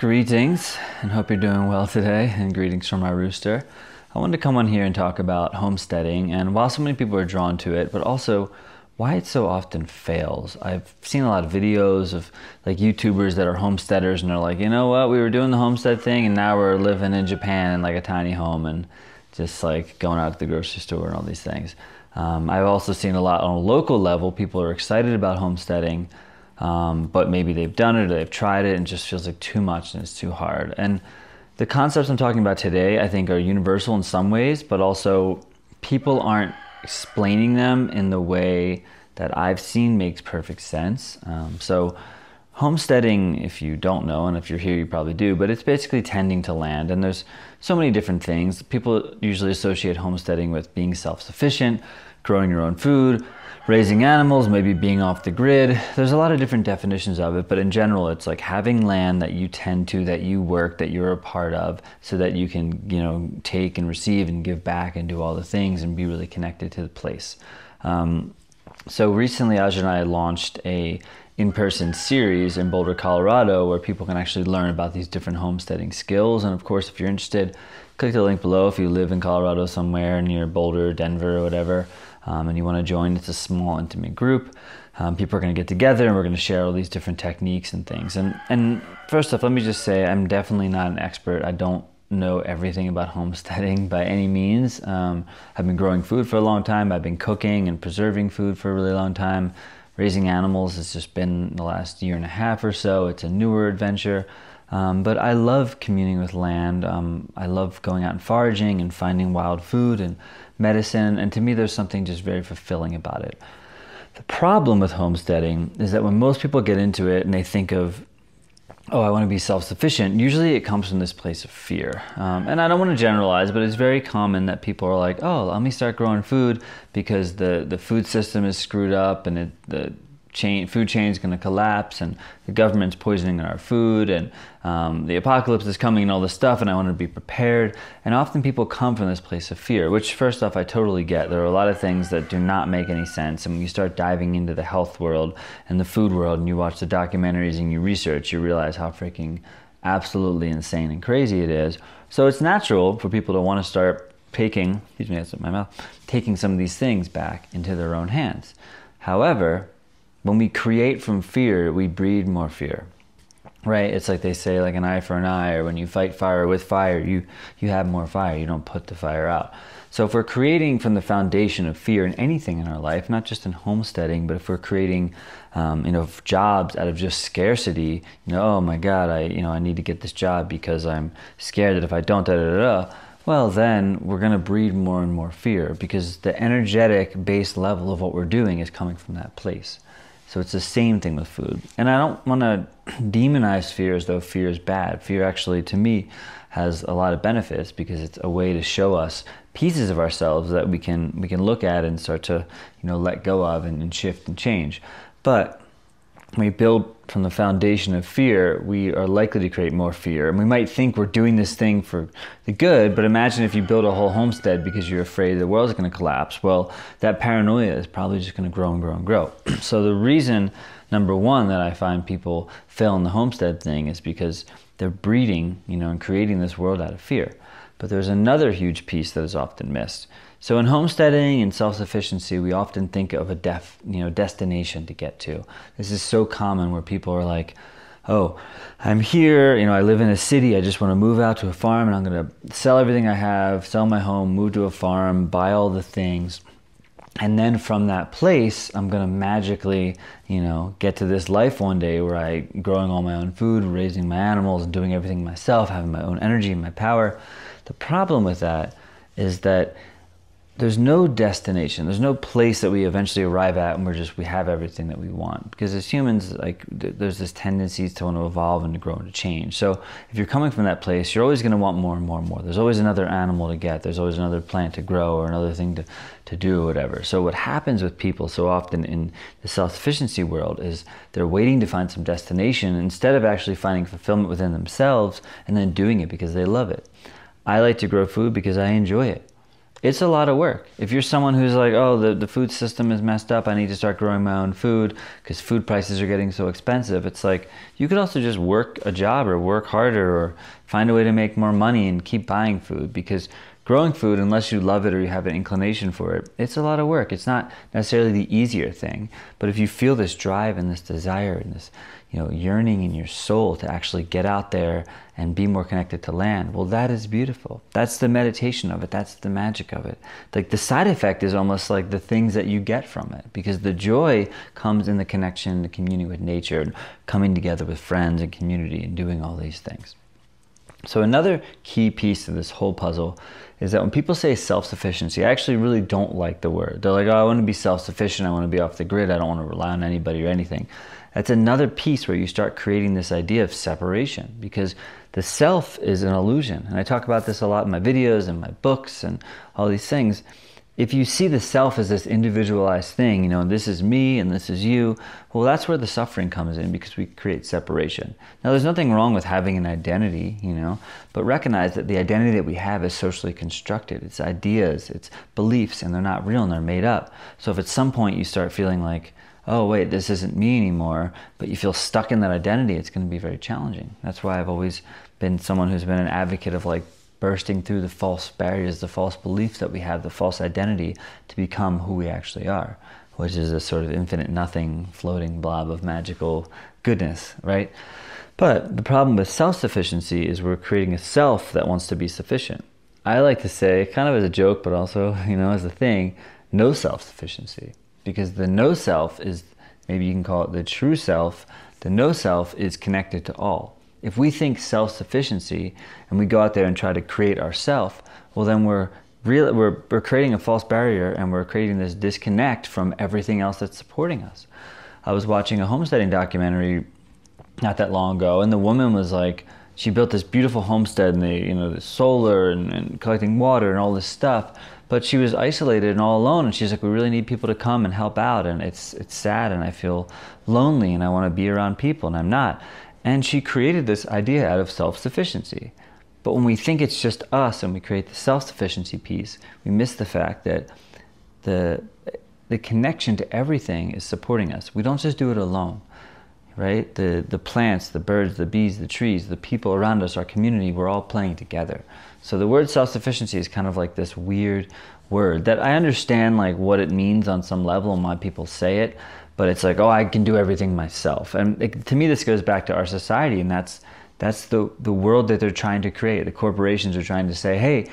Greetings, and hope you're doing well today, and greetings from my rooster. I wanted to come on here and talk about homesteading and why so many people are drawn to it, but also why it so often fails. I've seen a lot of videos of like YouTubers that are homesteaders and they're like, you know what, we were doing the homestead thing and now we're living in Japan in like a tiny home and just like going out to the grocery store and all these things. I've also seen a lot on a local level. People are excited about homesteading, but maybe they've done it or they've tried it and it just feels like too much and it's too hard. And the concepts I'm talking about today, I think, are universal in some ways, but also people aren't explaining them in the way that I've seen makes perfect sense. So homesteading, if you don't know, and if you're here you probably do, but it's basically tending to land, and there's so many different things. People usually associate homesteading with being self-sufficient, growing your own food, raising animals, maybe being off the grid. There's a lot of different definitions of it, but in general it's like having land that you tend to, that you work, that you're a part of, so that you can, you know, take and receive and give back and do all the things and be really connected to the place. So recently Aja and I launched a in-person series in Boulder, Colorado, where people can actually learn about these different homesteading skills. And of course, if you're interested, click the link below if you live in Colorado somewhere near Boulder, Denver, or whatever, and you want to join. It's a small, intimate group. People are going to get together and we're going to share all these different techniques and things. And first off, let me just say I'm definitely not an expert. I don't know everything about homesteading by any means. I've been growing food for a long time. I've been cooking and preserving food for a really long time. Raising animals has just been the last year and a half or so. It's a newer adventure. But I love communing with land. I love going out and foraging and finding wild food and medicine. And to me, there's something just very fulfilling about it. The problem with homesteading is that when most people get into it and they think of, oh, I want to be self-sufficient, usually it comes from this place of fear. And I don't want to generalize, but it's very common that people are like, oh, let me start growing food because the food system is screwed up and the food chain is going to collapse and the government's poisoning our food and the apocalypse is coming and all this stuff, and I want to be prepared. And often people come from this place of fear, which first off I totally get. There are a lot of things that do not make any sense, and when you start diving into the health world and the food world and you watch the documentaries and you research, you realize how freaking absolutely insane and crazy it is. So it's natural for people to want to start taking, excuse me, that's in my mouth, taking some of these things back into their own hands. However, when we create from fear, we breed more fear, right? It's like they say, like an eye for an eye, or when you fight fire with fire, you have more fire. You don't put the fire out. So if we're creating from the foundation of fear in anything in our life, not just in homesteading, but if we're creating, jobs out of just scarcity, oh my God, I need to get this job because I'm scared that if I don't, well, then we're going to breed more and more fear because the energetic base level of what we're doing is coming from that place. So it's the same thing with food. And I don't want to demonize fear as though fear is bad. Fear actually, to me, has a lot of benefits because it's a way to show us pieces of ourselves that we can look at and start to, let go of and shift and change. But when we build from the foundation of fear, we are likely to create more fear. And we might think we're doing this thing for the good, but imagine if you build a whole homestead because you're afraid the world's going to collapse. Well, that paranoia is probably just going to grow and grow and grow. So the reason, number one, that I find people fail in the homestead thing is because they're breeding, and creating this world out of fear. But there's another huge piece that is often missed. So in homesteading and self-sufficiency, we often think of a destination to get to. This is so common where people are like, oh, I'm here, I live in a city, I just want to move out to a farm and I'm going to sell everything I have, sell my home, move to a farm, buy all the things. And then from that place, I'm going to magically, get to this life one day where I'm growing all my own food, raising my animals, and doing everything myself, having my own energy and my power. The problem with that is that there's no destination. There's no place that we eventually arrive at and we have everything that we want. Because as humans, there's this tendency to want to evolve and to grow and to change. So if you're coming from that place, you're always going to want more and more and more. There's always another animal to get. There's always another plant to grow or another thing to do or whatever. So what happens with people so often in the self-sufficiency world is they're waiting to find some destination instead of actually finding fulfillment within themselves and then doing it because they love it. I like to grow food because I enjoy it. It's a lot of work. If you're someone who's like, oh, the food system is messed up, I need to start growing my own food because food prices are getting so expensive. It's like, you could also just work a job or work harder or find a way to make more money and keep buying food, because growing food, unless you love it or you have an inclination for it, it's a lot of work. It's not necessarily the easier thing, but if you feel this drive and this desire and this, yearning in your soul to actually get out there and be more connected to land, well, that is beautiful. That's the meditation of it. That's the magic of it. Like, the side effect is almost like the things that you get from it, because the joy comes in the connection, the communion with nature, and coming together with friends and community and doing all these things. So another key piece of this whole puzzle is that when people say self-sufficiency, I actually really don't like the word. They're like, oh, I want to be self-sufficient. I want to be off the grid. I don't want to rely on anybody or anything. That's another piece where you start creating this idea of separation, because the self is an illusion. And I talk about this a lot in my videos and my books and all these things. If you see the self as this individualized thing, this is me and this is you, well, that's where the suffering comes in, because we create separation. Now, there's nothing wrong with having an identity, but recognize that the identity that we have is socially constructed. It's ideas, it's beliefs, and they're not real and they're made up. So if at some point you start feeling like, oh, wait, this isn't me anymore, but you feel stuck in that identity, it's going to be very challenging. That's why I've always been someone who's been an advocate of bursting through the false barriers, the false beliefs that we have, the false identity, to become who we actually are, which is a sort of infinite nothing floating blob of magical goodness, right? But the problem with self-sufficiency is we're creating a self that wants to be sufficient. I like to say, kind of as a joke, but also, as a thing, no self-sufficiency. Because the no self is, maybe you can call it the true self, the no self is connected to all. If we think self-sufficiency and we go out there and try to create ourself, well, then we're creating a false barrier, and we're creating this disconnect from everything else that's supporting us. I was watching a homesteading documentary not that long ago, and the woman was like, she built this beautiful homestead, and the solar and collecting water and all this stuff, but she was isolated and all alone, and she's like, we really need people to come and help out, and it's sad, and I feel lonely, and I want to be around people, and I'm not. And she created this idea out of self-sufficiency. But when we think it's just us and we create the self-sufficiency piece, we miss the fact that the connection to everything is supporting us. We don't just do it alone, right? The plants, the birds, the bees, the trees, the people around us, our community, we're all playing together. So the word self-sufficiency is kind of like this weird word that I understand what it means on some level and why people say it, but it's like, oh, I can do everything myself. And to me, this goes back to our society, and that's the world that they're trying to create. The corporations are trying to say, hey,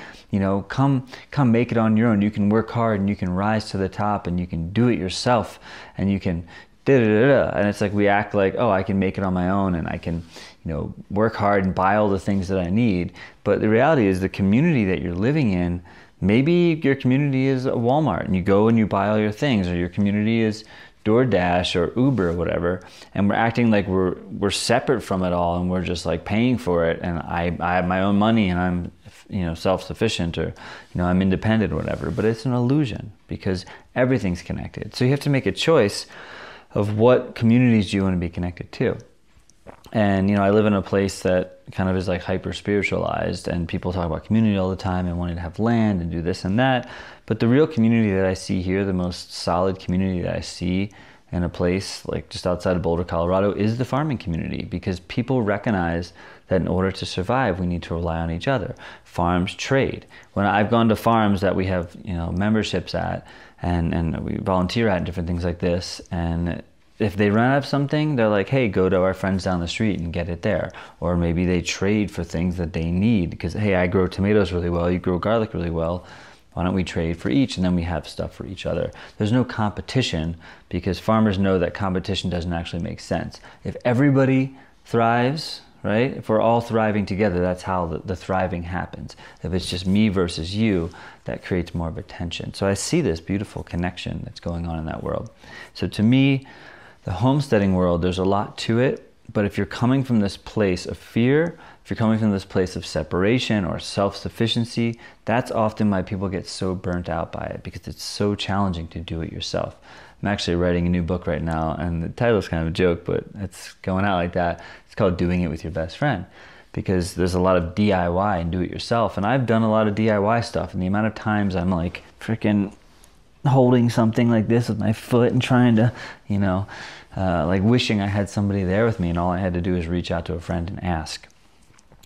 come make it on your own. You can work hard and you can rise to the top and you can do it yourself and you can da-da-da-da. And it's like we act like, oh, I can make it on my own and I can, work hard and buy all the things that I need. But the reality is the community that you're living in, maybe your community is a Walmart and you go and you buy all your things, or your community is DoorDash or Uber or whatever, and we're acting like we're separate from it all, and we're just paying for it, and I have my own money and I'm self-sufficient, or I'm independent or whatever. But it's an illusion, because everything's connected. So you have to make a choice of what communities do you want to be connected to. And I live in a place that kind of is hyper spiritualized, and people talk about community all the time and wanting to have land and do this and that. But the real community that I see here, the most solid community that I see in a place just outside of Boulder, Colorado, is the farming community, because people recognize that in order to survive, we need to rely on each other. Farms trade. When I've gone to farms that we have memberships at and we volunteer at and different things like this, and if they run out of something, they're like, hey, go to our friends down the street and get it there. Or maybe they trade for things that they need, because, hey, I grow tomatoes really well, you grow garlic really well, why don't we trade for each, and then we have stuff for each other. There's no competition, because farmers know that competition doesn't actually make sense. If everybody thrives, right? If we're all thriving together, that's how the thriving happens. If it's just me versus you, that creates more of a tension. So I see this beautiful connection that's going on in that world. So to me, the homesteading world, there's a lot to it, but if you're coming from this place of fear, if you're coming from this place of separation or self-sufficiency, that's often why people get so burnt out by it, because it's so challenging to do it yourself. I'm actually writing a new book right now, and the title is kind of a joke, but it's going out like that. It's called Doing It With Your Best Friend, because there's a lot of DIY and do it yourself. And I've done a lot of DIY stuff, and the amount of times I'm like freaking holding something like this with my foot and trying to, like wishing I had somebody there with me, and all I had to do is reach out to a friend and ask.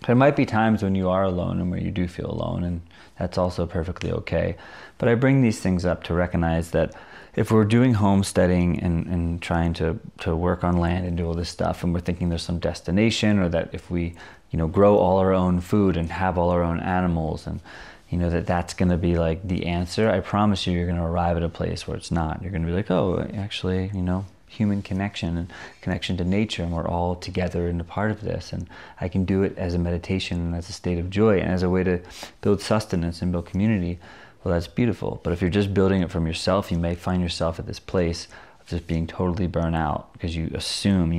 There might be times when you are alone and where you do feel alone, and that's also perfectly okay. But I bring these things up to recognize that if we're doing homesteading and trying to work on land and do all this stuff, and we're thinking there's some destination, or that if we, grow all our own food and have all our own animals, and that's going to be like the answer, I promise you're going to arrive at a place where it's not. You're going to be like, oh, actually, human connection and connection to nature, and we're all together and a part of this, and I can do it as a meditation and as a state of joy and as a way to build sustenance and build community. Well, that's beautiful. But if you're just building it from yourself, you may find yourself at this place of just being totally burnt out, because you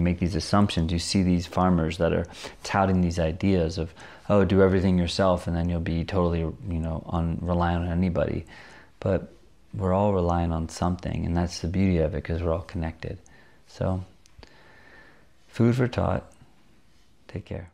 make these assumptions. You see these farmers that are touting these ideas of, oh, do everything yourself and then you'll be totally, reliant on anybody. But we're all relying on something, and that's the beauty of it, because we're all connected. So, food for thought. Take care.